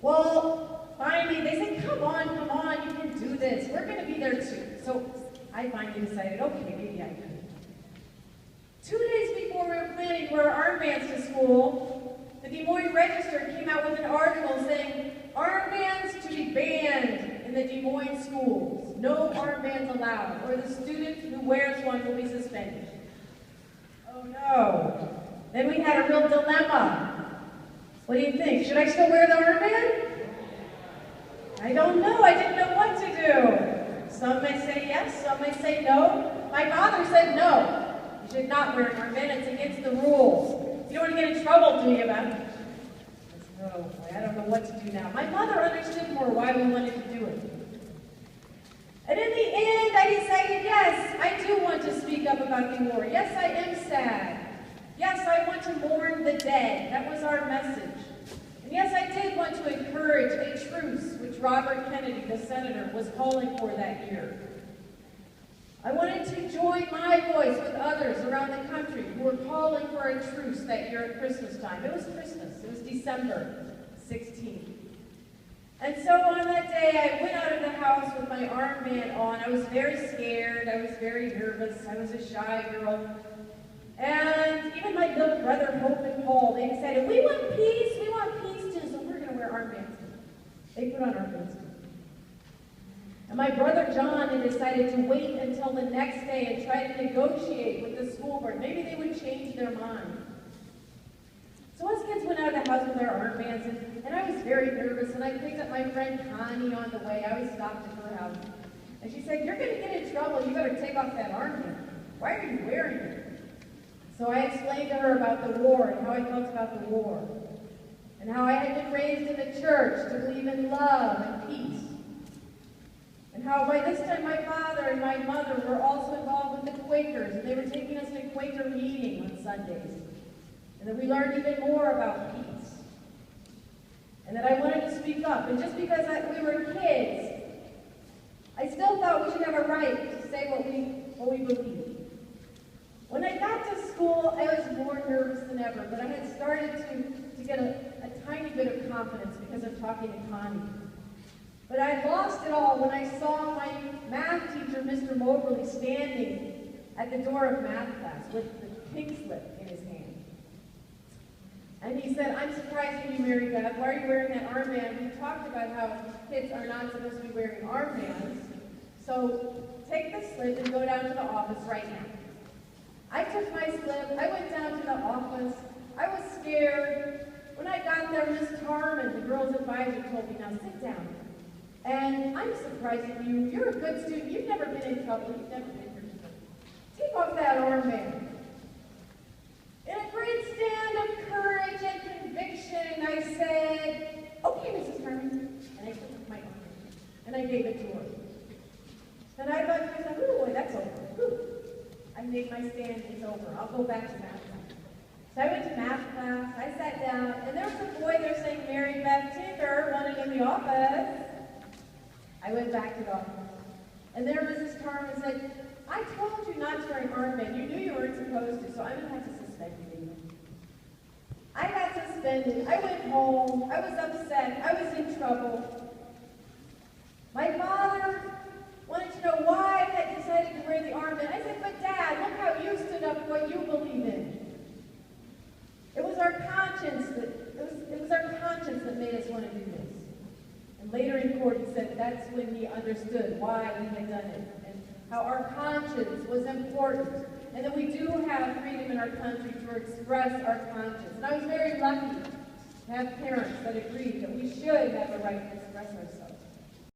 Well, finally, they said, come on, you can do this. We're going to be there too. So I finally decided, okay, maybe I could. 2 days before we were planning to wear armbands to school, the Des Moines Register came out with an article saying, armbands to be banned in the Des Moines schools. No armbands allowed, or the student who wears one will be suspended. Oh no. Then we had a real dilemma. What do you think? Should I still wear the armband? I don't know. I didn't know what to do. Some may say yes, some may say no. My father said no. You should not wear an armband. It's against the rules. You don't want to get in trouble, do you, Beth? Oh boy, I don't know what to do now. My mother understood more why we wanted to do it. And in the end, I decided, yes, I do want to speak up about the war. Yes, I am sad. Yes, I want to mourn the dead. That was our message. And yes, I did want to encourage a truce, which Robert Kennedy, the senator, was calling for that year. I wanted to join my voice with others around the country who were calling for a truce that year at Christmas time. It was Christmas. It was December 16th. And so on that day, I went out of the house with my armband on. I was very scared. I was very nervous. I was a shy girl. And even my little brother, Hope and Paul, they decided, we want peace too, so we're going to wear armbands. They put on armbands. And my brother John had decided to wait until the next day and try to negotiate with the school board. Maybe they would change their mind. So us kids went out of the house with our armbands, and I was very nervous, and I picked up my friend Connie on the way. I was stopped at her house. And she said, you're going to get in trouble. You better take off that armband. Why are you wearing it? So I explained to her about the war and how I felt about the war. And how I had been raised in the church to believe in love and peace. And how by this time my father and my mother were also involved with the Quakers, and they were taking us to Quaker meeting on Sundays. And that we learned even more about peace. And that I wanted to speak up. And just because we were kids, I still thought we should have a right to say what we believe. When I got to school, I was more nervous than ever, but I had started to get a tiny bit of confidence because of talking to Connie. But I lost it all when I saw my math teacher, Mr. Moberly, standing at the door of math class with the pink slip in his hand. And he said, I'm surprised at you, Mary Beth. Why are you wearing that armband? We talked about how kids are not supposed to be wearing armbands. So take the slip and go down to the office right now. I took my slip, I went down to the office, I was scared. When I got there, Miss Tarman, the girl's advisor, told me, now sit down. And I'm surprised at you. You're a good student. You've never been in trouble. You've never been hurt. Take off that armband. In a great stand of courage and conviction, I said, okay, Mrs. Tarman. And I took my armband, and I gave it to her. And I thought to myself, oh boy, that's over. Whew. I made my stand, it's over. I'll go back to math class. So I went to math class, I sat down, and there was a boy there saying, Mary Beth Tinker wanted in the office. I went back to the office. And there Mrs. Tarman said, I told you not to wear an armband. You knew you weren't supposed to, so I'm going to have to suspend you. I got suspended. I went home. I was upset. I was in trouble. My father wanted to know why I had decided to wear the armband. I said, but Dad, look how you stood up for what you believe in. It was our conscience that made us want to do this. And later in court, he said that's when he understood why we had done it and how our conscience was important, and that we do have freedom in our country to express our conscience. And I was very lucky to have parents that agreed that we should have a right to express ourselves.